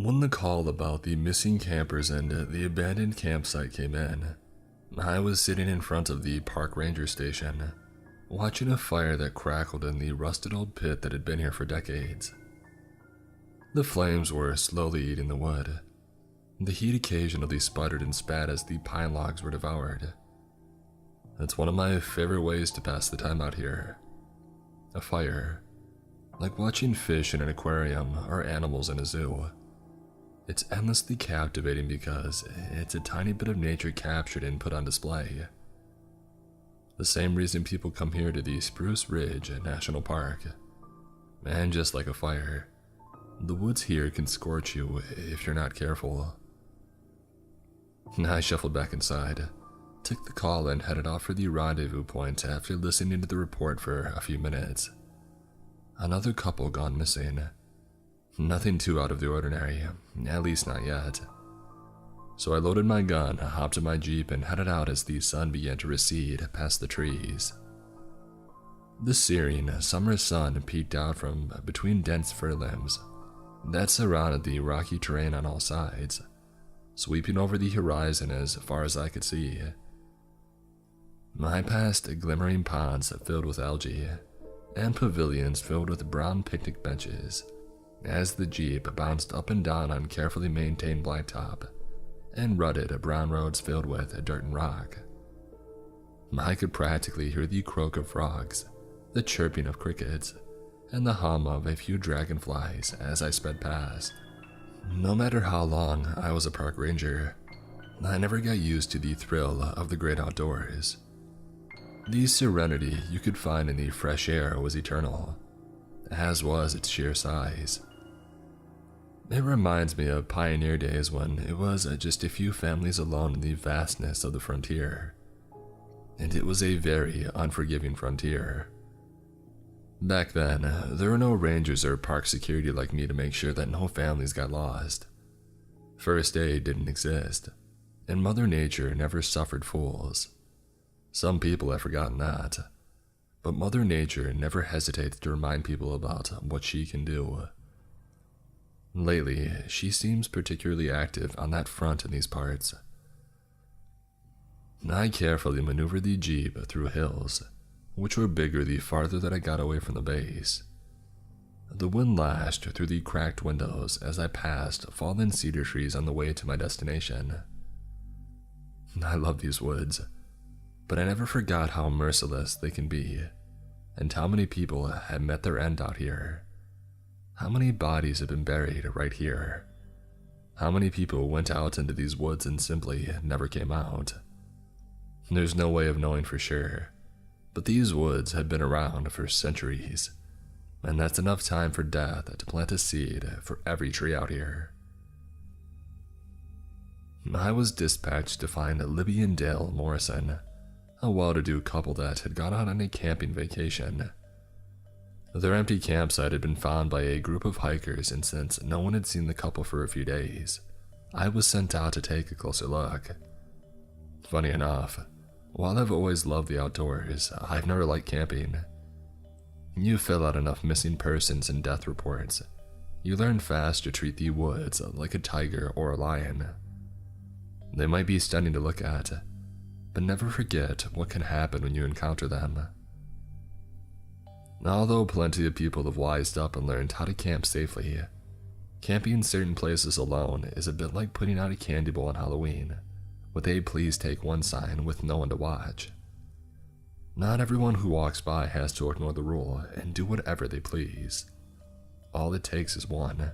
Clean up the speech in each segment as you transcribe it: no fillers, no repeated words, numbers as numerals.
When the call about the missing campers and the abandoned campsite came in, I was sitting in front of the park ranger station, watching a fire that crackled in the rusted old pit that had been here for decades. The flames were slowly eating the wood. The heat occasionally sputtered and spat as the pine logs were devoured. It's one of my favorite ways to pass the time out here. A fire, like watching fish in an aquarium or animals in a zoo. It's endlessly captivating because it's a tiny bit of nature captured and put on display. The same reason people come here to the Spruce Ridge National Park. And just like a fire, the woods here can scorch you if you're not careful. I shuffled back inside, took the call and headed off for the rendezvous point after listening to the report for a few minutes. Another couple gone missing. Nothing too out of the ordinary, at least not yet. So I loaded my gun, hopped in my Jeep, and headed out as the sun began to recede past the trees. The searing summer sun peeked out from between dense fir limbs that surrounded the rocky terrain on all sides, sweeping over the horizon as far as I could see. I passed glimmering ponds filled with algae and pavilions filled with brown picnic benches as the Jeep bounced up and down on carefully maintained blacktop and rutted brown roads filled with dirt and rock. I could practically hear the croak of frogs, the chirping of crickets, and the hum of a few dragonflies as I sped past. No matter how long I was a park ranger, I never got used to the thrill of the great outdoors. The serenity you could find in the fresh air was eternal, as was its sheer size. It reminds me of pioneer days when it was just a few families alone in the vastness of the frontier. And it was a very unforgiving frontier. Back then, there were no rangers or park security like me to make sure that no families got lost. First aid didn't exist, and Mother Nature never suffered fools. Some people have forgotten that, but Mother Nature never hesitates to remind people about what she can do. Lately, she seems particularly active on that front in these parts. I carefully maneuvered the Jeep through hills, which were bigger the farther that I got away from the base. The wind lashed through the cracked windows as I passed fallen cedar trees on the way to my destination. I love these woods, but I never forgot how merciless they can be, and how many people have met their end out here. How many bodies have been buried right here? How many people went out into these woods and simply never came out? There's no way of knowing for sure, but these woods have been around for centuries, and that's enough time for death to plant a seed for every tree out here. I was dispatched to find Libby and Dale Morrison, a well-to-do couple that had gone out on a camping vacation. Their empty campsite had been found by a group of hikers, and since no one had seen the couple for a few days, I was sent out to take a closer look. Funny enough, while I've always loved the outdoors, I've never liked camping. You fill out enough missing persons and death reports, you learn fast to treat the woods like a tiger or a lion. They might be stunning to look at, but never forget what can happen when you encounter them. Although plenty of people have wised up and learned how to camp safely, camping in certain places alone is a bit like putting out a candy bowl on Halloween, with a please take one sign with no one to watch. Not everyone who walks by has to ignore the rule and do whatever they please. All it takes is one.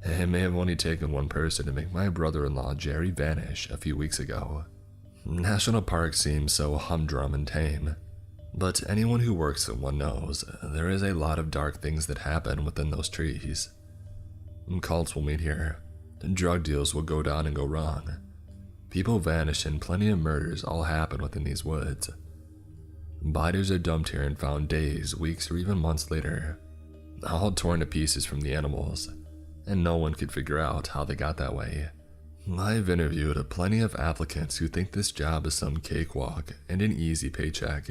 It may have only taken one person to make my brother-in-law Jerry vanish a few weeks ago. National parks seem so humdrum and tame, but anyone who works in one knows there is a lot of dark things that happen within those trees. Cults will meet here, drug deals will go down and go wrong. People vanish and plenty of murders all happen within these woods. Bodies are dumped here and found days, weeks, or even months later, all torn to pieces from the animals, and no one could figure out how they got that way. I've interviewed plenty of applicants who think this job is some cakewalk and an easy paycheck.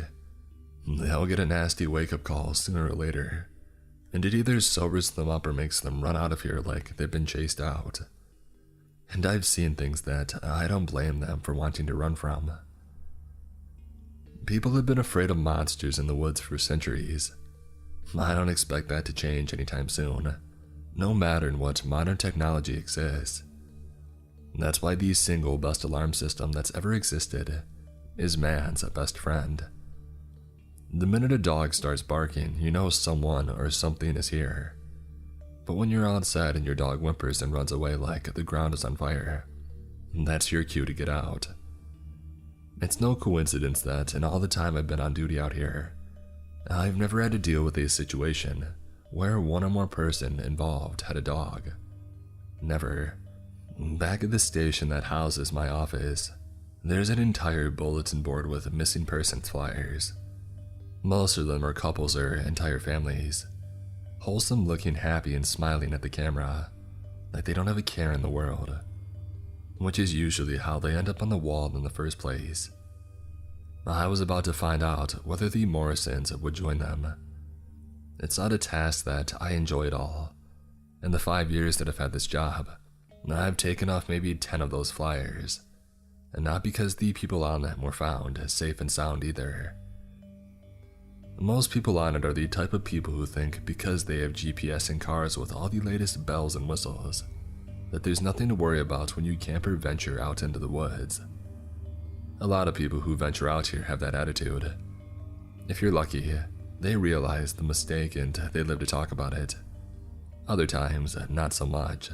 They'll get a nasty wake-up call sooner or later, and it either sobers them up or makes them run out of here like they've been chased out. And I've seen things that I don't blame them for wanting to run from. People have been afraid of monsters in the woods for centuries. I don't expect that to change anytime soon, no matter in what modern technology exists. That's why the single best alarm system that's ever existed is man's best friend. The minute a dog starts barking, you know someone or something is here. But when you're outside and your dog whimpers and runs away like the ground is on fire, that's your cue to get out. It's no coincidence that in all the time I've been on duty out here, I've never had to deal with a situation where one or more person involved had a dog. Never. Back at the station that houses my office, there's an entire bulletin board with missing persons flyers. Most of them are couples or entire families, wholesome looking happy and smiling at the camera, like they don't have a care in the world, which is usually how they end up on the wall in the first place. I was about to find out whether the Morrisons would join them. It's not a task that I enjoy at all. In the 5 years that I've had this job, I've taken off maybe 10 of those flyers, and not because the people on them were found safe and sound either. Most people on it are the type of people who think because they have GPS in cars with all the latest bells and whistles, that there's nothing to worry about when you camp or venture out into the woods. A lot of people who venture out here have that attitude. If you're lucky, they realize the mistake and they live to talk about it. Other times, not so much.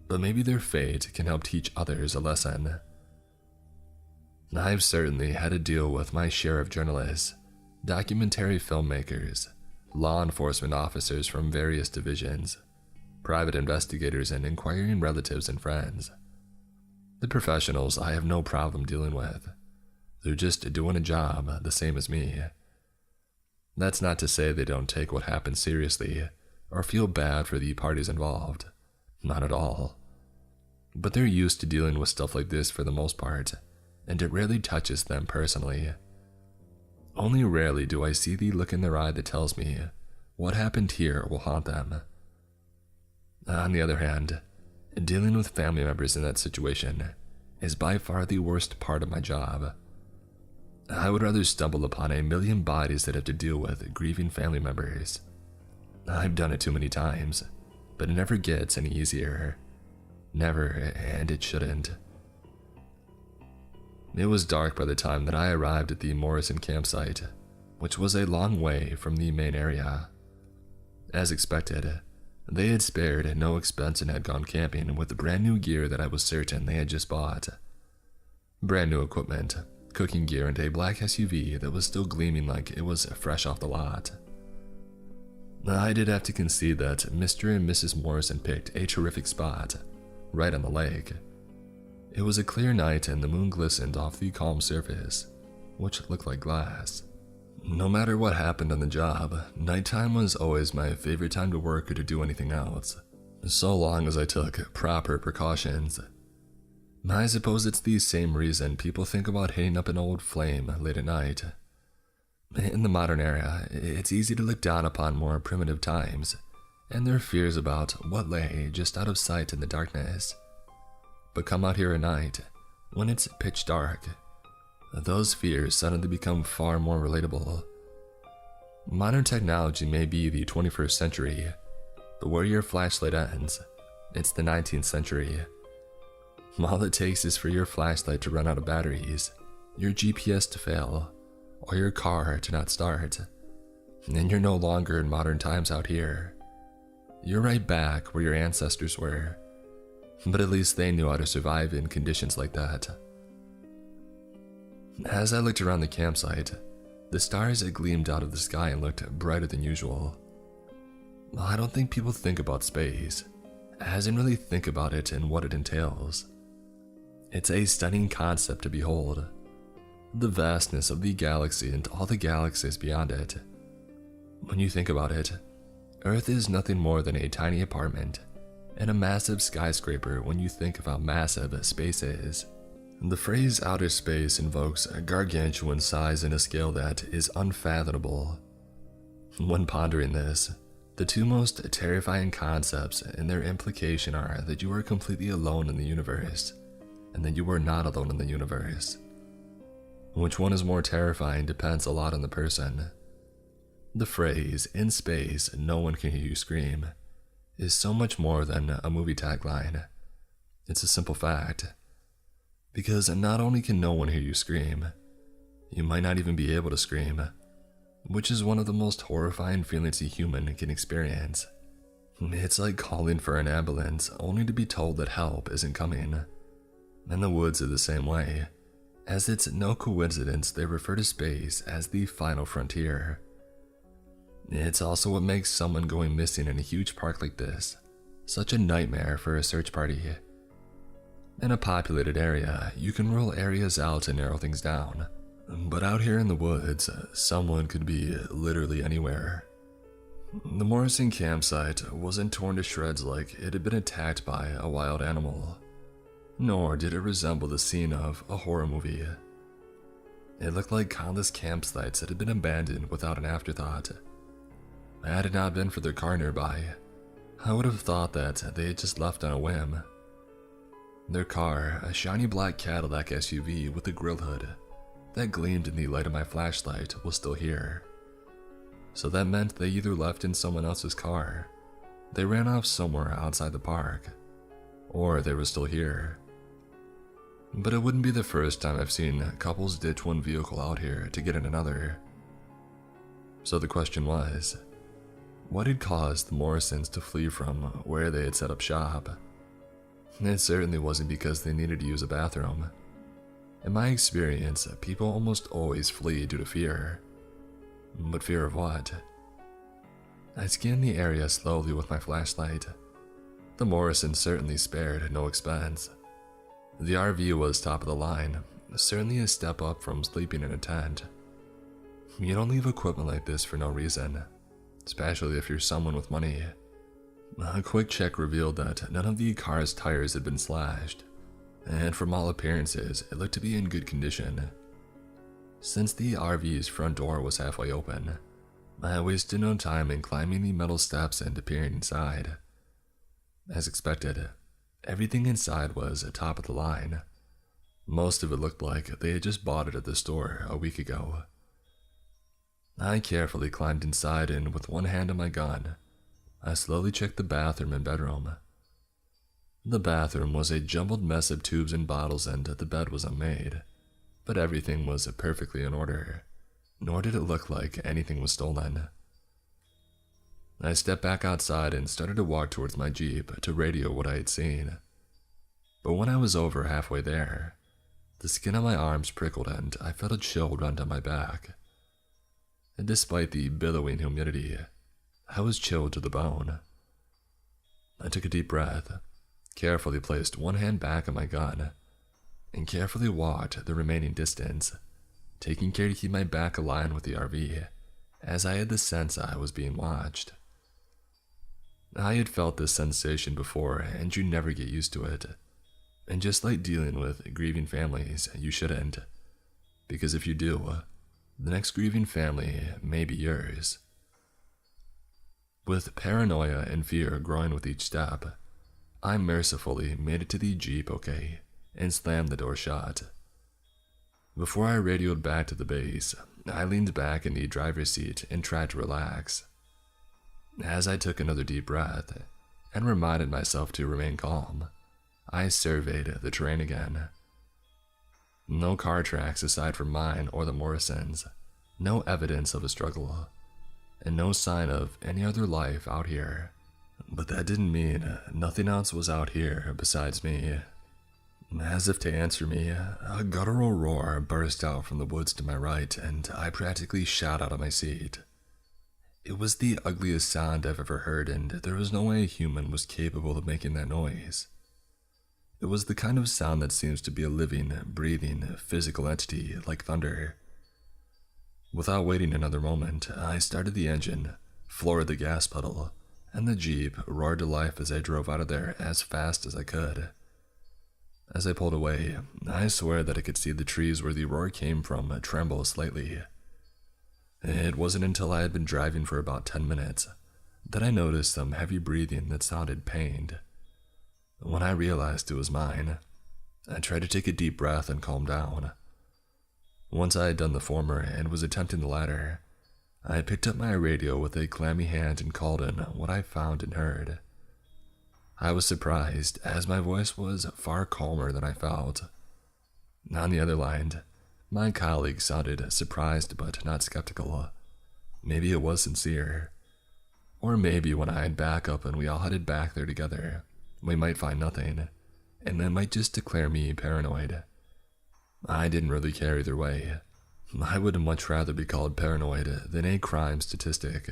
But maybe their fate can help teach others a lesson. I've certainly had to deal with my share of journalists, documentary filmmakers, law enforcement officers from various divisions, private investigators, and inquiring relatives and friends. The professionals I have no problem dealing with. They're just doing a job the same as me. That's not to say they don't take what happens seriously or feel bad for the parties involved. Not at all. But they're used to dealing with stuff like this for the most part, and it rarely touches them personally. Only rarely do I see the look in their eye that tells me what happened here will haunt them. On the other hand, dealing with family members in that situation is by far the worst part of my job. I would rather stumble upon a million bodies that have to deal with grieving family members. I've done it too many times, but it never gets any easier. Never, and it shouldn't. It was dark by the time that I arrived at the Morrison campsite, which was a long way from the main area. As expected, they had spared no expense and had gone camping with the brand new gear that I was certain they had just bought. Brand new equipment, cooking gear, and a black SUV that was still gleaming like it was fresh off the lot. I did have to concede that Mr. and Mrs. Morrison picked a terrific spot, right on the lake. It was a clear night and the moon glistened off the calm surface, which looked like glass. No matter what happened on the job, nighttime was always my favorite time to work or to do anything else, so long as I took proper precautions. I suppose it's the same reason people think about hitting up an old flame late at night. In the modern era, it's easy to look down upon more primitive times, and their fears about what lay just out of sight in the darkness. But come out here at night, when it's pitch dark, those fears suddenly become far more relatable. Modern technology may be the 21st century, but where your flashlight ends, it's the 19th century. All it takes is for your flashlight to run out of batteries, your GPS to fail, or your car to not start, and you're no longer in modern times out here. You're right back where your ancestors were, but at least they knew how to survive in conditions like that. As I looked around the campsite, the stars had gleamed out of the sky and looked brighter than usual. I don't think people think about space, as in really think about it and what it entails. It's a stunning concept to behold. The vastness of the galaxy and all the galaxies beyond it. When you think about it, Earth is nothing more than a tiny apartment and a massive skyscraper when you think of how massive space is. The phrase outer space invokes a gargantuan size and a scale that is unfathomable. When pondering this, The two most terrifying concepts in their implication are that you are completely alone in the universe, and that you are not alone in the universe. Which one is more terrifying depends a lot on the person. The phrase, "in space, no one can hear you scream," is so much more than a movie tagline. It's a simple fact. Because not only can no one hear you scream, you might not even be able to scream, which is one of the most horrifying feelings a human can experience. It's like calling for an ambulance only to be told that help isn't coming. And the woods are the same way, as it's no coincidence they refer to space as the final frontier. It's also what makes someone going missing in a huge park like this such a nightmare for a search party. In a populated area, you can rule areas out to narrow things down. But out here in the woods, someone could be literally anywhere. The Morrison campsite wasn't torn to shreds like it had been attacked by a wild animal, nor did it resemble the scene of a horror movie. It looked like countless campsites that had been abandoned without an afterthought. Had it not been for their car nearby, I would have thought that they had just left on a whim. Their car, a shiny black Cadillac SUV with a grill hood that gleamed in the light of my flashlight, was still here. So that meant they either left in someone else's car, they ran off somewhere outside the park, or they were still here. But it wouldn't be the first time I've seen couples ditch one vehicle out here to get in another. So the question was, what had caused the Morrisons to flee from where they had set up shop? It certainly wasn't because they needed to use a bathroom. In my experience, people almost always flee due to fear. But fear of what? I scanned the area slowly with my flashlight. The Morrisons certainly spared no expense. The RV was top of the line, certainly a step up from sleeping in a tent. You don't leave equipment like this for no reason, especially if you're someone with money. A quick check revealed that none of the car's tires had been slashed, and from all appearances, it looked to be in good condition. Since the RV's front door was halfway open, I wasted no time in climbing the metal steps and peering inside. As expected, everything inside was top of the line. Most of it looked like they had just bought it at the store a week ago. I carefully climbed inside, and with one hand on my gun, I slowly checked the bathroom and bedroom. The bathroom was a jumbled mess of tubes and bottles, and the bed was unmade, but everything was perfectly in order, nor did it look like anything was stolen. I stepped back outside and started to walk towards my Jeep to radio what I had seen. But when I was over halfway there, the skin on my arms prickled and I felt a chill run down my back. And despite the billowing humidity, I was chilled to the bone. I took a deep breath, carefully placed one hand back on my gun, and carefully walked the remaining distance, taking care to keep my back aligned with the RV, as I had the sense I was being watched. I had felt this sensation before, and you never get used to it. And just like dealing with grieving families, you shouldn't, because if you do, the next grieving family may be yours. With paranoia and fear growing with each step, I mercifully made it to the Jeep okay, and slammed the door shut. Before I radioed back to the base, I leaned back in the driver's seat and tried to relax. As I took another deep breath, and reminded myself to remain calm, I surveyed the terrain again. No car tracks aside from mine or the Morrisons, no evidence of a struggle, and no sign of any other life out here. But that didn't mean nothing else was out here besides me. As if to answer me, a guttural roar burst out from the woods to my right, and I practically shot out of my seat. It was the ugliest sound I've ever heard, and there was no way a human was capable of making that noise. It was the kind of sound that seems to be a living, breathing, physical entity like thunder. Without waiting another moment, I started the engine, floored the gas pedal, and the Jeep roared to life as I drove out of there as fast as I could. As I pulled away, I swear that I could see the trees where the roar came from tremble slightly. It wasn't until I had been driving for about 10 minutes, Then I noticed some heavy breathing that sounded pained. When I realized it was mine, I tried to take a deep breath and calm down. Once I had done the former and was attempting the latter, I picked up my radio with a clammy hand and called in what I found and heard. I was surprised, as my voice was far calmer than I felt. On the other line, my colleague sounded surprised but not skeptical. Maybe it was sincere. Or maybe when I had backup and we all headed back there together, we might find nothing, and they might just declare me paranoid. I didn't really care either way. I would much rather be called paranoid than a crime statistic.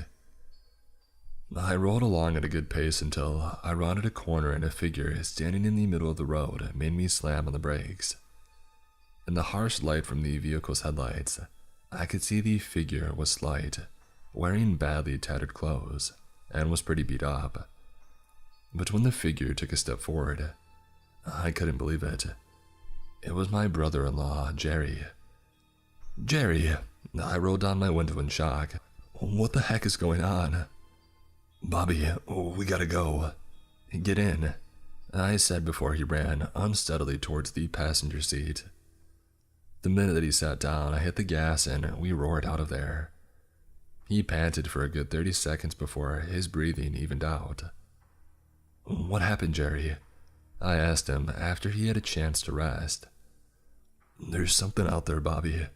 I rolled along at a good pace until I rounded a corner and a figure standing in the middle of the road made me slam on the brakes. In the harsh light from the vehicle's headlights, I could see the figure was slight, wearing badly tattered clothes, and was pretty beat up. But when the figure took a step forward, I couldn't believe it. It was my brother-in-law, Jerry. Jerry! I rolled down my window in shock. What the heck is going on? Bobby, we gotta go. Get in, I said before he ran unsteadily towards the passenger seat. The minute that he sat down, I hit the gas and we roared out of there. He panted for a good 30 seconds before his breathing evened out. What happened, Jerry? I asked him after he had a chance to rest. There's something out there, Bobby.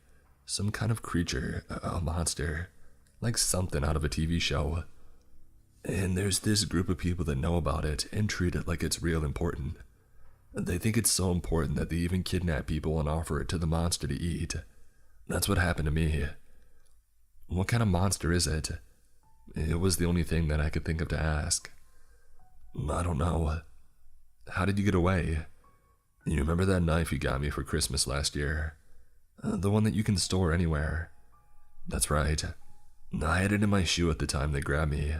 Some kind of creature, a monster, like something out of a TV show. And there's this group of people that know about it and treat it like it's real important. They think it's so important that they even kidnap people and offer it to the monster to eat. That's what happened to me. What kind of monster is it? It was the only thing that I could think of to ask. I don't know. How did you get away? You remember that knife you got me for Christmas last year? The one that you can store anywhere. That's right. I had it in my shoe at the time they grabbed me.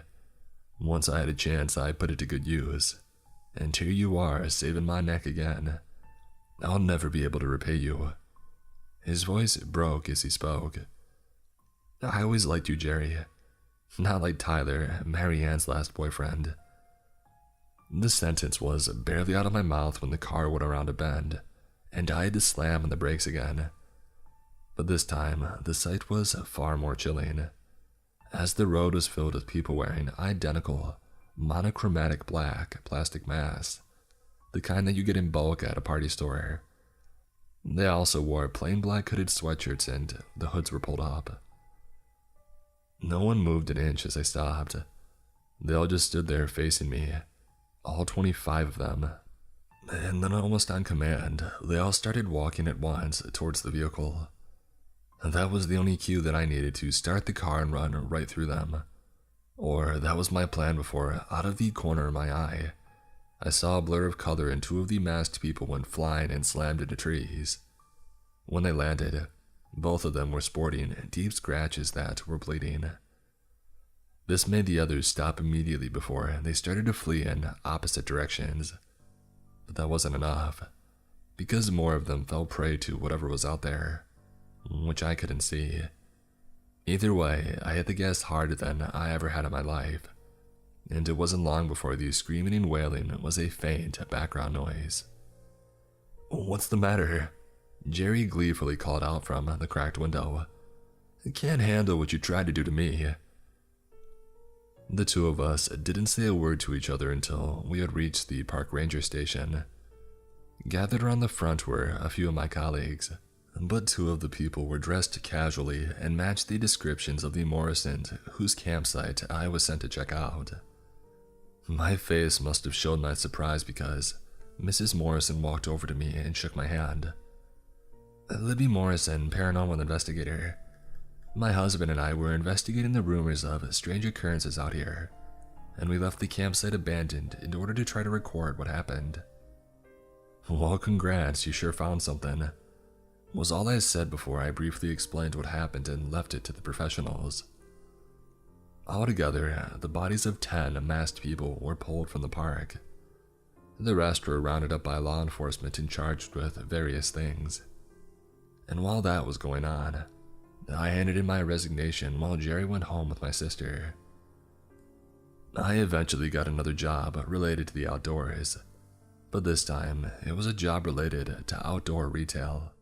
Once I had a chance, I put it to good use. And here you are, saving my neck again. I'll never be able to repay you. His voice broke as he spoke. I always liked you, Jerry. Not like Tyler, Marianne's last boyfriend. The sentence was barely out of my mouth when the car went around a bend, and I had to slam on the brakes again. But this time, the sight was far more chilling, as the road was filled with people wearing identical, monochromatic black plastic masks, the kind that you get in bulk at a party store. They also wore plain black hooded sweatshirts and the hoods were pulled up. No one moved an inch as I stopped. They all just stood there facing me, all 25 of them. And then almost on command, they all started walking at once towards the vehicle. That was the only cue that I needed to start the car and run right through them. Or that was my plan before, out of the corner of my eye, I saw a blur of color and two of the masked people went flying and slammed into trees. When they landed, both of them were sporting deep scratches that were bleeding. This made the others stop immediately before they started to flee in opposite directions. But that wasn't enough, because more of them fell prey to whatever was out there, which I couldn't see. Either way, I hit the gas harder than I ever had in my life, and it wasn't long before the screaming and wailing was a faint background noise. What's the matter? Jerry gleefully called out from the cracked window. I can't handle what you tried to do to me. The two of us didn't say a word to each other until we had reached the park ranger station. Gathered around the front were a few of my colleagues, but two of the people were dressed casually and matched the descriptions of the Morrisons whose campsite I was sent to check out. My face must have shown my surprise because Mrs. Morrison walked over to me and shook my hand. Libby Morrison, paranormal investigator. My husband and I were investigating the rumors of strange occurrences out here, and we left the campsite abandoned in order to try to record what happened. Well, congrats, you sure found something, was all I said before I briefly explained what happened and left it to the professionals. Altogether, the bodies of 10 masked people were pulled from the park. The rest were rounded up by law enforcement and charged with various things. And while that was going on, I handed in my resignation while Jerry went home with my sister. I eventually got another job related to the outdoors, but this time it was a job related to outdoor retail.